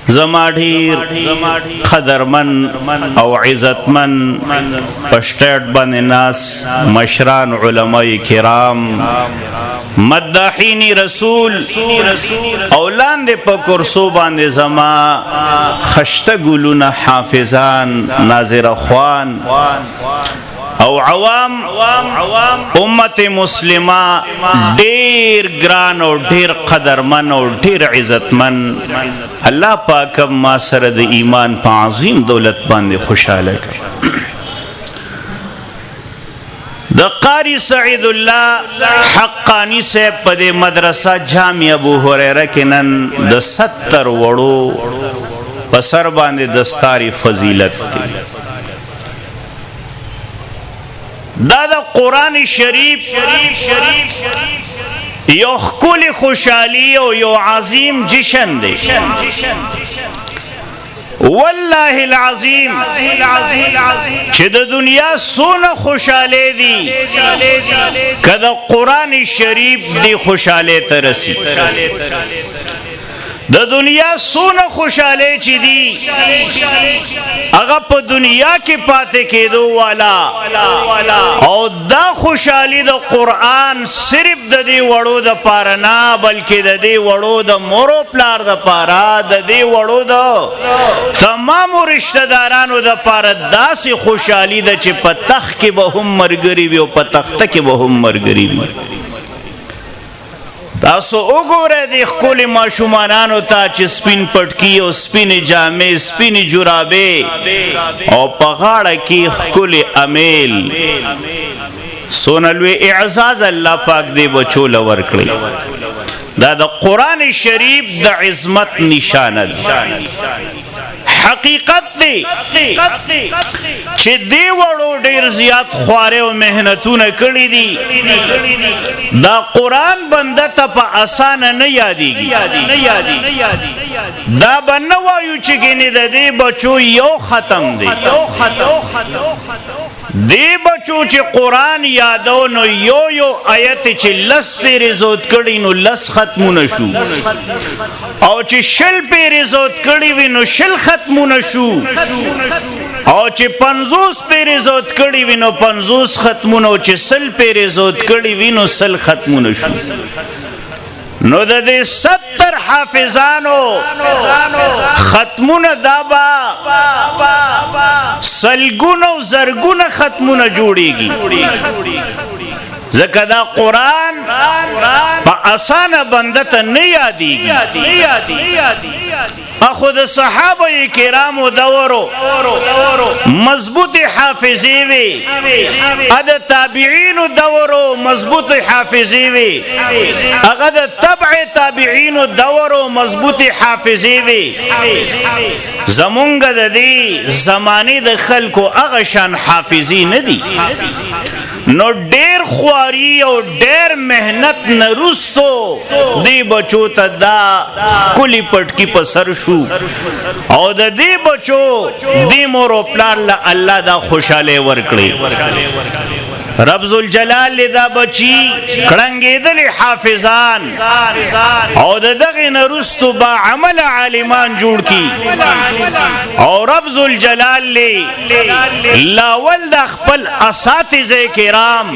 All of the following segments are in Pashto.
زما ډیر قدرمن او عزتمن پشتیٹ باندې ناس مشران علماء کرام مداحین رسول اولان دې په کرسو باندې زما خشته ګلونه حافظان ناظر اخوان او عوام امت مسلمه ډیر ګران او ډیر قدرمن او ډیر عزتمن الله پاک ما سره د ایمان په عظیم دولت باندې خوشاله کړ. د قاری سعید الله حقانی سے په مدرسه جامع ابو هريره کې نن د 70 وړو په سر باندې دستاری فضیلت دی. دا د قرآن شریف یو خکل خوشحالی او یو عظیم جشن دی. والله العظیم چې د دنیا سونه خوشاله دي که د قرآن شریف دی خوشاله ترسی. د دنیا سونه خوشاله چي دي هغه په دنیا کې پاتې کېدو والا او دا خوشالي د قرآن صرف د دې وړو د پاره نه بلکې د دې وړو د مورو پلار د پاره د دې وړو د تمام رشتہ دارانو د پاره داسې خوشالي ده چې په تخت کې به هم مرګري وي او په تخته کې به هم مرګري وي. تاسو وګوره د خپل ماشومانانو ته چې سپین پټکی او سپین جامې سپین جورابې او په غاړه کې خپل امیل سونلوي اعزاز الله پاک دې بچو لور کړی. دا د قرآن شریف د عظمت نشانه ده. حقیقت دی چې دی وړو ډیر زیات خواره او مهنتونه کړی دي. دا قرآن بنده ته په اسانه نه یادېږي. دا به نه وایو چې ګینې د دې بچو یو ختم دی. دی بچو چې قرآن یادو نو یو آیت چې لس پیرې زود کړي نو لس ختمونه شو او چې شل پیرې زود کړي وي نو شل ختمونه شو او چې 50 پیرې زود کړي وي نو 50 ختمونه او چې 100 پیرې زود کړي وي نو 100 ختمونه شو. نو د دې 70 حافظانو ختمونه دابا سلګونه او زرګونه ختمونه جوړيږي. ځکه دا قرآن په اسانه بنده ته نه یادېږي. اخو د صحابه کرامو دورو مضبوط حافظي وي د تابعینو دورو مضبوط حافظي وي هغه د تبع تابعینو دورو مضبوط حافظي وي. زمونږ د دې زمانه د خلکو هغه شان حافظي نه دي. نو ډیر خواري او ډیر مهنت نرستو دی بچو ته دا کلی پټکی په سر شو او د دې بچو دی مور پلار له الله دا خوشاله ورکړي. رب ذوالجلال دا بچی کړنګېدل حافظان او دغه نرستو با عمل عالمان جوړ کی او رب ذوالجلال لاول د خپل اساتذه کرام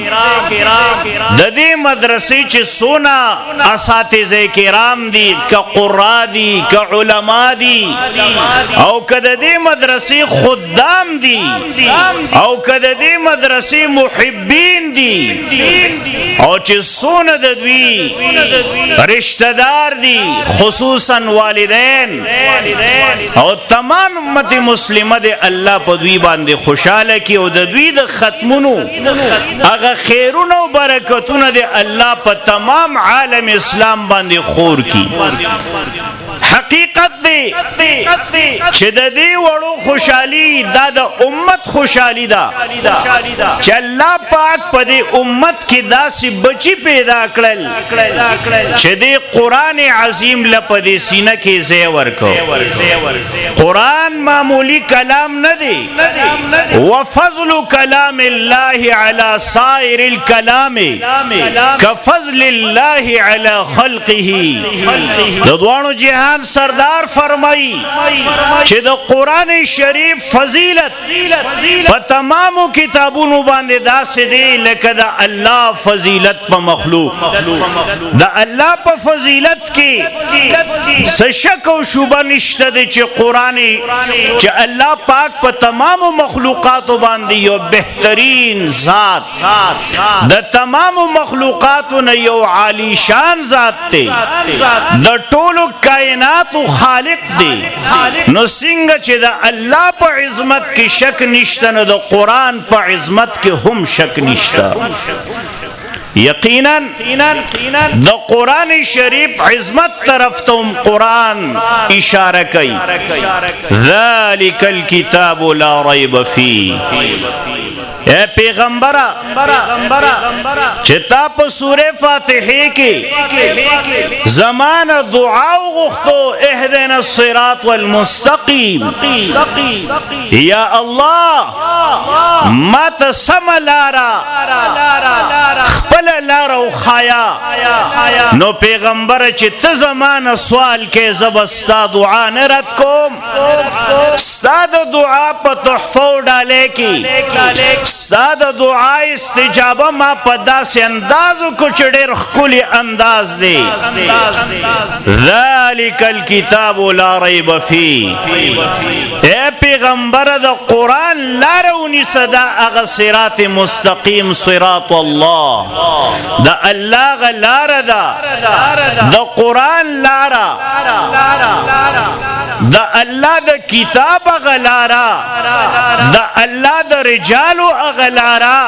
د دې مدرسې چې سونا اساتذه کرام دي ک قرا دي ک علما دي او ک د دې مدرسې خدام دي او ک د دې مدرسې محب بین دی او چې سونه د دوی رشتہ دار دي خصوصا والدین او تمام امت مسلمه د الله په دوی باندې خوشاله کی او د دوی د ختمونو هغه خیرونه او برکتونه د الله په تمام عالم اسلام باندې خور کی. حقیقت دی چې د دې وړو خوشحالي دا د امت خوشحالي ده چې الله پاک په دې امت کې داسې بچی پیدا کړل چې دې قرآن عظیم لپاره دې سینه کې ځای ورکړ. قرآن معمولی کلام نه دی. وفضل کلام الله علی سائر الکلام کفضل الله علی خلقه. د دوانو جهان ایران سردار فرمائی چې د قرآن شریف فضیلت په تمامو کتابونو باندې داسې دی لکه د الله فضیلت په مخلوق. د الله په فضیلت کې څه شک او شبهه نشته دی چې قرآن چې الله پاک په تمامو مخلوقاتو باندې یو بهترین ذات د تمامو مخلوقاتو نه یو عالی شان ذات دی د ټولو کائناتو خالق دی. نو څنګه چې د الله په عظمت کې شک نشته نو د قرآن په عظمت کې هم شک نشته. یقینا د قرآن شریف عظمت طرف ته هم قرآن اشاره کوي. ذالک الکتاب لا ریب فیه. اے پیغمبرہ چې تا په سورہ فاتحه کې زمان دعا غوښتو اهدنا الصراط والمستقیم یا الله ما ته سم لارا خپل لارا او خایا. نو پیغمبر چې ته زمان سوال کې زبستا دعا نه رد کوم ستا د دعا په تحفو ډالې کې ستا د دعا استجابه ما په داسې اندازو کو چې ډېر ښکلی انداز دی. ذالک الکتاب لا ریب فیه. اے پیغمبر د قرآن لاره ونیسه دا هغه صراط مستقیم صراط الله د الله غ لاره ده د قرآن لاره د الله د کتاب هغه لاره د الله د رجالو اغلارا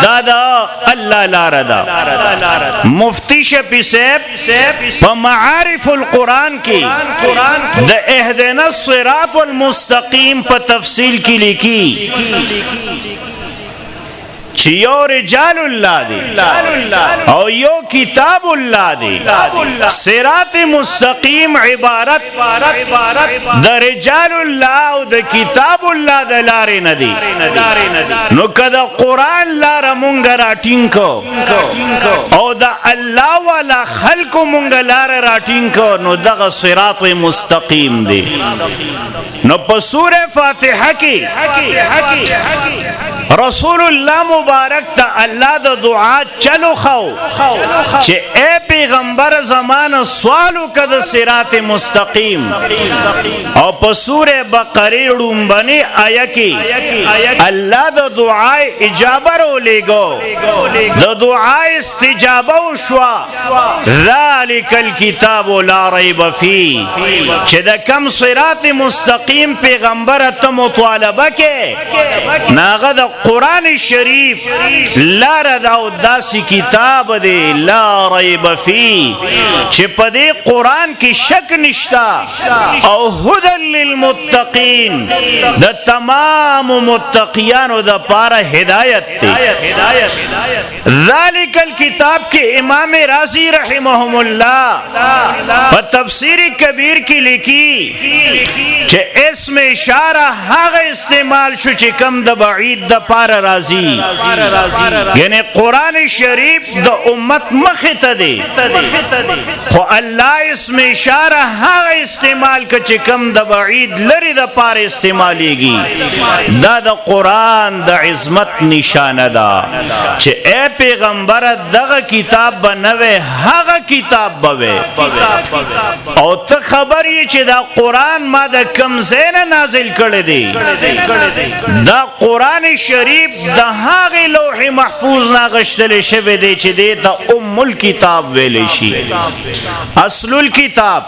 دا دا اللہ لارا دا. مفتی شفیع صاحب په معارف القرآن کی دا اهدنا الصراط المستقیم په تفصیل کی لکی چې یو رجال الله دی او یو کتاب الله دی. صراط مستقیم عبارت د رجال الله او د کتاب الله د لارې نه دی. نو کله قرآن لاره مونږ راټینګ کو او د الله والا خلق مونږ لاره راټینګ کو نو دغه صراط مستقیم دی. نو په سورہ فاتحه کې رسول الله مبارک تا الله د دعا چلو خو چې اے پیغمبر زمانه سوالو کده صراط مستقیم. او په سوره بقره رومبني آیه کې الله د دعا اجابه ولېګو د دعا استجابه وشوا. ذالک الکتاب لا ریب فیه چې د کم صراط مستقیم پیغمبر ته مطالبه کې ناغه د قرآن شریف لاره دا او داسې کتاب دی لا ریب فیه چې په دې قرآن کې شک نشتا او هدى للمتقین د تمام متقیانو د پاره هدایت دی. ذالک الکتاب کې امام رازی رحمهم الله په تفسیر کبیر کې لیکي چې اسم اشاره هغه استعمال شو چې کم د بعید د پاره راضی یعنی قرآن شریف د امت مخ ته دی خو الله اسم اشاره هغه استعمال ک چې کم د بعید لري د پاره استعمالیږي. دا د قرآن د عظمت نشانه ده چې اے پیغمبر دغه کتاب بنوي هغه کتاب بوي او ته خبر یې چې دا قرآن ما د کم زینه نازل کړی دی. دا قرآن شریف د هغه لوح محفوظ ناغشتل شوی دی چې دی ته ام الکتاب ویل شي. اصل الکتاب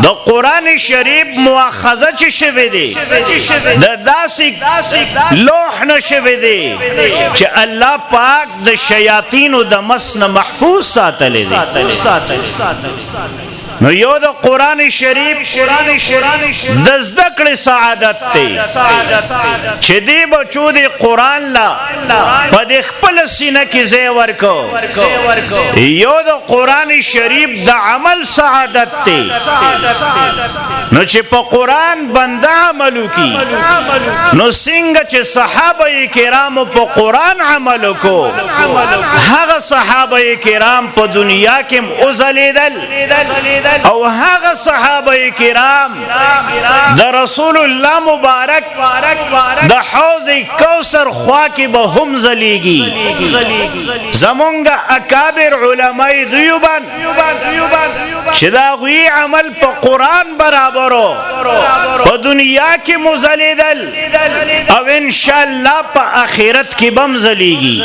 د قرآن شریف مؤاخذه چې شوی دی د داسې لوح نه شوی دی چې الله پاک د شیاطینو د مس نه محفوظ ساتلی دی. نو یو د قرآن شریف د زده کړې سعادت دی چې دی بچو د قرآن لا په د خپل سینه کې ځای ورکو. یو د قرآن شریف د عمل سعادت دی نو چې په قرآن بنده عمل وکړي نو څنګه چې صحابه کرامو په قرآن عمل وکړو هغه صحابه کرام په دنیا کې وځلیدل او هغه صحابه کرام د رسول الله مبارک د حوض کوثر خوا کې به هم زلیږي زمونږ اکابر علماء دیوبند چې دا غوی عمل په قرآن برابرو په دنیا کې مزلیدل او ان شاء الله په آخرت کې بم زلیږي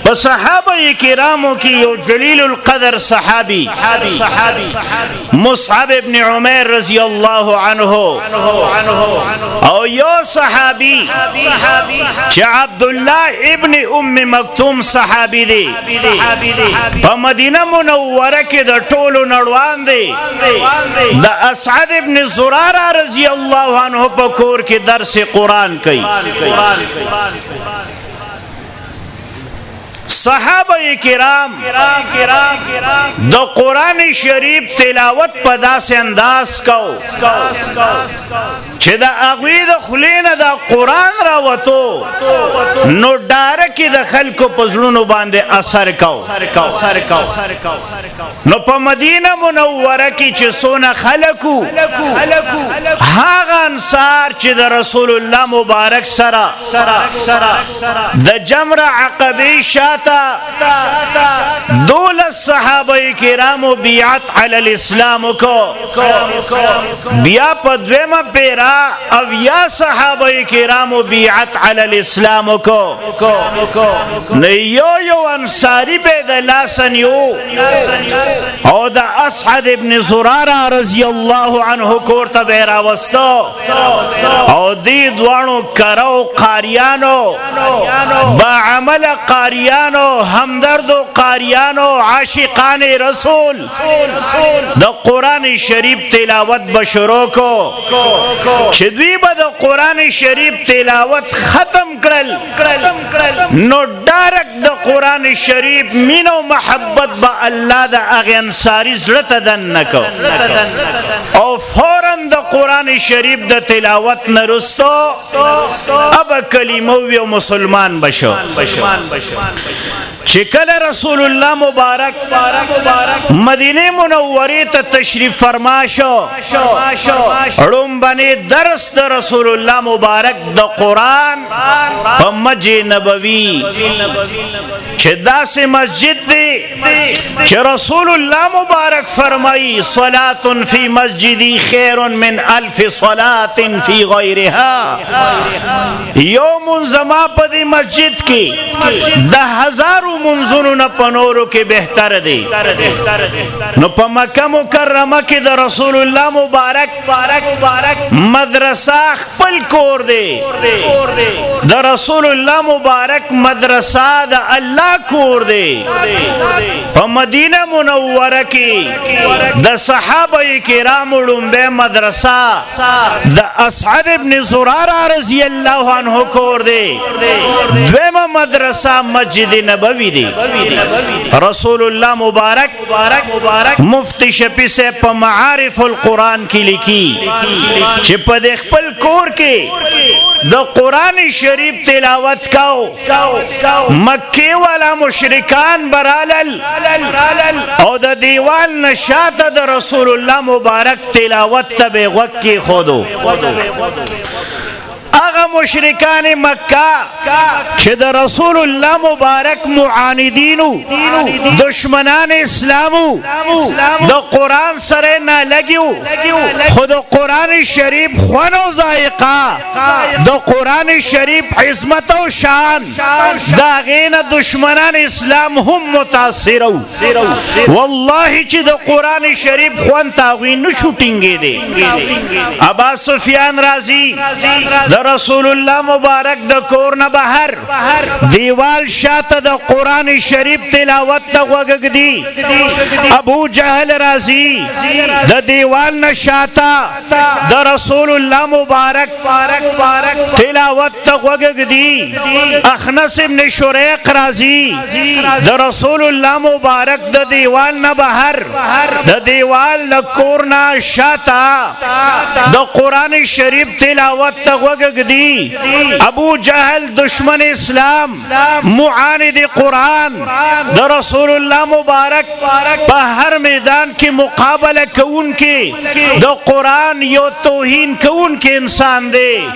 په صحابه کرامو کې یو جلیل القدر صحابي مصعب ابن عمر رضی الله عنه او یو صحابي چې عبد الله ابن ام مکتوم صحابي دی په مدینه منوره کې د ټولو نړوان دی د اسعد ابن زراره رضی الله عنه په کور کې درس قرآن کوي صحابه کرام د قرآن شریف تلاوت په داسې انداز کو چې د هغوی د خولې نه د قرآن راوتو نو ډاره کې د خلکو په زړونو باندې اثر کو نو په مدینه منوره کې چې څونه خلکو هغه انصار چې د رسول الله مبارک سره د جمر عقبه شاته دولت صحابه کرامو بیعت علی الاسلام کو بیا په دویمه پیرا او یا صحابه کرامو بیعت علی الاسلام کو نو یو انصاری به د لاسنیو او د اسعد ابن زراره رضی الله عنه کورته به راوستو او دی دوانو کرو قاریانو با عمل قاریانو همدرد و قاریانو عاشقان رسول د قرآن شریف تلاوت بشروع کو چې دوی به د قرآن شریف تلاوت ختم کړل نو ډارک د قرآن شریف مینه او محبت به الله د هغه انصاري زړه ته دننه کو او فوراً د قرآن شریف د تلاوت نه رستو اب کلمه وی مسلمان بشو چې کله رسول الله مبارک مدینه منوره ته تشریف فرما شو رومبني درس د رسول الله مبارک د قرآن په مسجد نبوي چې داسې مسجد دی چې رسول الله مبارک فرمایي صلاة فی مسجدی خیر من الف صلاة فی غیرها یوم زما په دې مسجد کې 10,000 منزونو نه پنورو کې بهتر دی نو په مکه مکرمه کې د رسول الله مبارک مدرسه خپل کور دی د رسول الله مبارک مدرسه د الله کور دی په مدینه منوره کې د صحابه کرامو لومبه مدرسه د اسعد ابن زراره رضی الله عنه کور دی دویمه مدرسه مسجد نبوی دی رسول الله مبارک مفتی شفیع سے په معارف القرآن کی لیکي چې په د خپل کور کې د قرآن شریف تلاوت کو مکی والا مشرکان برالل او د دیوال نشاته د رسول الله مبارک تلاوت ته به غوږ کې خودو اغا مشرکان مکہ چې د رسول الله مبارک معاندینو دشمنان اسلامو د قرآن سره نه لګیو خود قرآن شریف خونو ذائقه د قرآن شریف عظمت او شان دا غین دشمنان اسلام هم متاثرو والله چې د قرآن شریف خون تاوین نو شوټینګ دی ابا سفیان رازی رسول الله مبارک د کور نه بهر دیوال شاته د قرآن شریف تلاوت ته وګګدي ابو جهل رازی د دیوال نه شاته د رسول الله مبارک تلاوت ته وګګدي اخنس ابن شریق رازی د رسول الله مبارک د دیوال نه بهر د دیوال د کور نه شاته د قرآن شریف تلاوت ته وګ وګګدي ابو جهل دشمن اسلام معاند قرآن د رسول الله مبارک په هر میدان کې مقابله کون کې د قرآن یو توهین کون کې انسان دی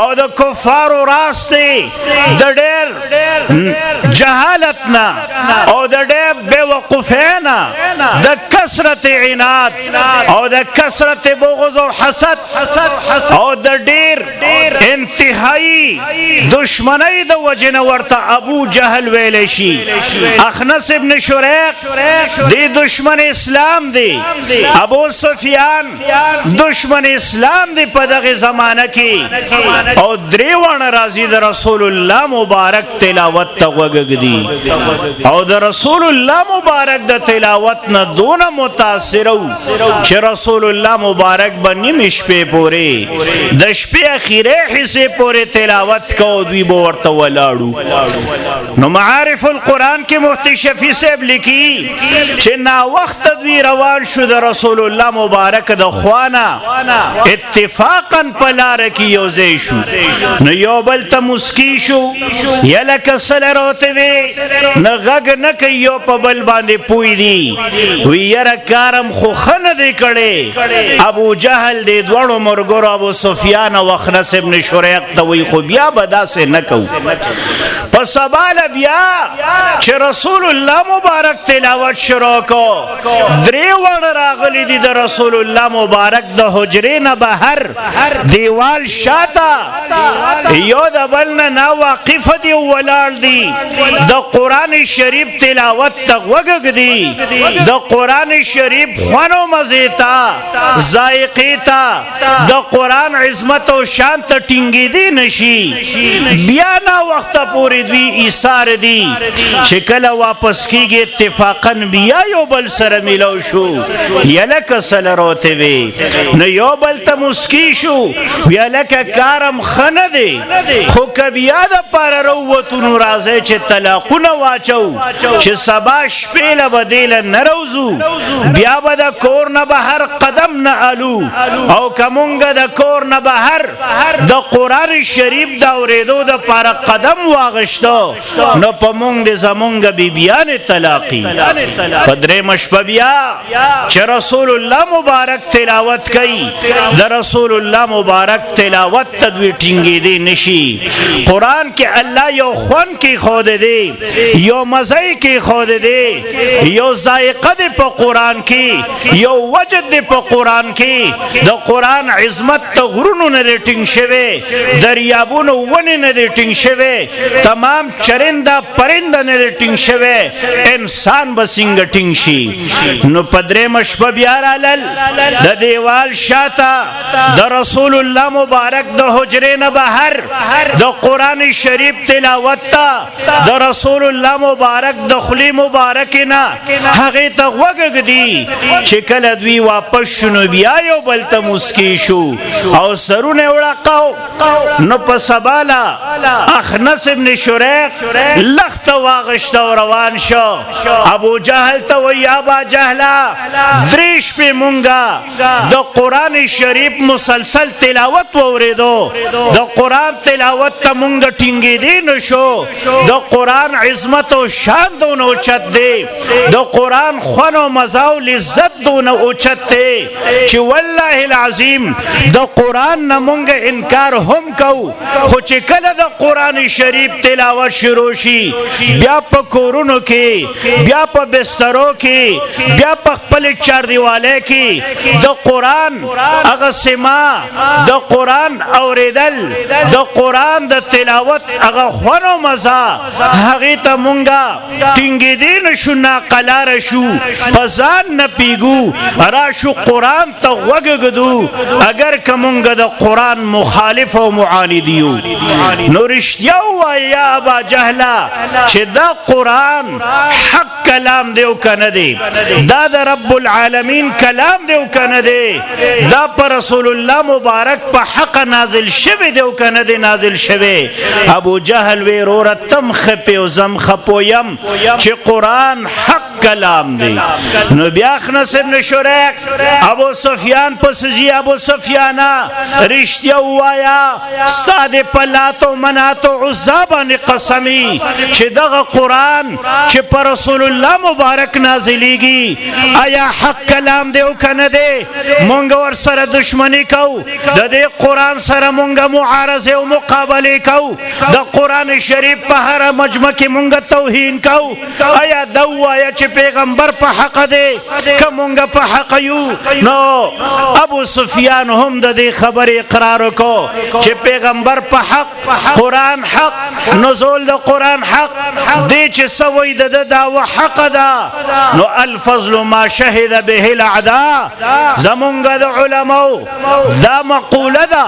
او د کفارو راسته د ډېر جهالتنا او د ډېر بیوقوفینا د کثرت عناد او د کثرت بغض او حسد او د ډېر انتهایی دشمنی د وجنه ورته ابو جهل ویل شي اخنس ابن شریق دی دشمن اسلام دی ابو سفیان دشمن اسلام دی په دغه زمانہ کې او دریوان راضی د رسول الله مبارک تلاوت ته وګګدي او د رسول الله مبارک د تلاوت نه دون متاثر چې رسول الله مبارک باندې مشپې پوره د شپې اخیره حصے پوره تلاوت کو دوی ورته ولاړو نو معارف القرآن کې مفتی شفیع صاحب لیکي چې نا وخت دوی روان شو د رسول الله مبارک د خوانا اتفاقا پلار کې یوځای شو نو یو بل ته مسکی شو یلک سره روته وی نه غږ نه کوي یو په بل باندې پوي دی وی یره کارم خو خنه دی کړي ابو جهل دی دوړو مرګور ابو سفیان او اخنس ابن شریق ته وی خو بیا بداسه نه کو په سبال بیا چې رسول الله مبارک تلاوت شروع کو درې وړ راغلي دي د رسول الله مبارک د حجرې نه بهر دیوال شاته یو د بل نه واقف دي ولاړ دي د قرآن شریف تلاوت ته وګګدي د قرآن شریف خوانو مزیتا ذائقیتا د قرآن عظمت او شان ته ټینګې دي نشي بیا نا وخت پوری دوی ایثار دي چې کله واپس کیږي اتفاقا بیا یو بل سره ملو شو یلک سره روته وی نو یو بل ته مسکی شو یلک کارم خنه دی خو کبیا د پر وروتو نو راځي چې طلاقونه واچو چې سبا شپې له بدیل نروزو بیا به د کور نه بهر قدم نه الو او کومګه د کور نه بهر د قرآن شریف دا اوریدو د پر قدم واغشتو نو په مونږ د زمونږ بیبیان طلاقی پدری مشپ بیا چې رسول الله مبارک تلاوت کوي د رسول الله مبارک تلاوت تدوی ټینګې دی نشي قرآن کې الله یو خون کې خود دی یو مزای کې خود دی یو ذائقه دی په قرآن کې یو وجد دی په قرآن کې د قرآن عظمت ته غرونو نه ټینګ شوی دریابونو ونې نه ټینګ شوی تمام چرنده پرنده نه ټینګ شوی انسان به څنګه ټینګ شي نو پدری مشپ بیا رالل د دیوال شاته د رسول الله مبارک د حجرې نه بهر د قرآن شریف تلاوت ته د رسول الله مبارک د خلی مبارک نه هغه ته وګګدي چې کله دوی واپس شنو بیا یو بل ته مسکی شو او سرونه وړقاو نو په سبالا اخنس ابن شریق لخت واغشت او روان شو ابو جهل ته وی ابا جهلا دریش په مونږه د قرآن شریف مسلسل تلاوت وریدو د قرآن تلاوت ته مونږ ټینګې دي نشو د قرآن عظمت او شان دونه اوچت دی د قرآن خوان او مزه او لذت دونه اوچت دی چې والله العظیم د قرآن نه مونږ انکار هم کو خو چې کله د قرآن شریف تلاوت شروع شي بیا په کورونو کې بیا په بسترو کې بیا په خپل چار دیواله کې د قرآن هغه سما د قرآن اوریدل د قرآن د تلاوت هغه خوان او مزه هغه ته مونږه ټینګې دي نشو ناقلار شو پزان نه پیګو را شو قرآن ته وګګدو اگر کومګه د قرآن مخالف او معاندیو نو رښتیا وایي ابا جهلا چې دا قرآن حق کلام دی او کنه دی دا د رب العالمین کلام دی او کنه دی دا پر رسول الله مبارک په حق نازل شوی دی او کنه دی نازل شوی ابو جهل وی رور تم خپي او زم خپویم چې قران حق کلام دی نو بیا خنس ابن شریک ابو سفیان پس جی ابو سفیانا رشتیا وایا استاد پلاتو مناتو عزابان قسمی چې دغه قران چې پر رسول الله مبارک نازلیږي آیا حق کلام دی او کنه دی مونږ ور سره دشمنی کو د دې قران سره مونږ معارضه او مقابله کو د قران شریف په هر مجمع کې مونږ توهین کو آیا دوایا چې پیغمبر په حق دی که مونږ په حق یو نو ابو سفیان هم د دې خبر اقرار کو چې پیغمبر په حق قران حق نزول د قران حق دی چې سوي د دعوه حق ده نو الفضل ما شهد به الاعداء زمونږ د علماء دا مقوله ده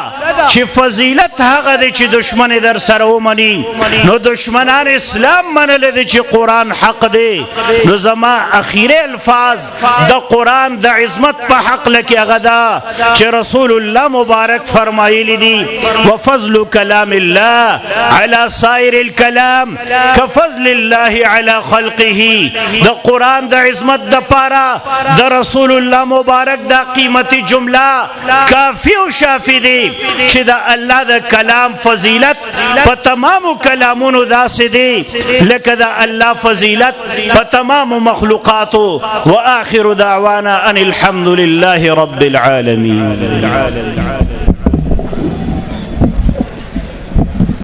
چې فضیلت هغه دی چې دشمن در سره ومني نو دشمنان اسلام منل دي چې قران حق دی نو زما اخیره الفاظ د قران د عظمت په حق لکه هغه ده چې رسول الله مبارک فرمایلی دي وفضل كلام الله على سائر الكلام كفضل الله على خلقه د قران د عظمت د پاره د رسول الله مبارک د قیمتي جمله کافی او شافی دي چې د الله د کلام فضیلت په تمام کلامونو داسې دي لکه د الله فضیلت په تمام مخلوقاتو واخر دعوانا ان الحمد لله رب العالمين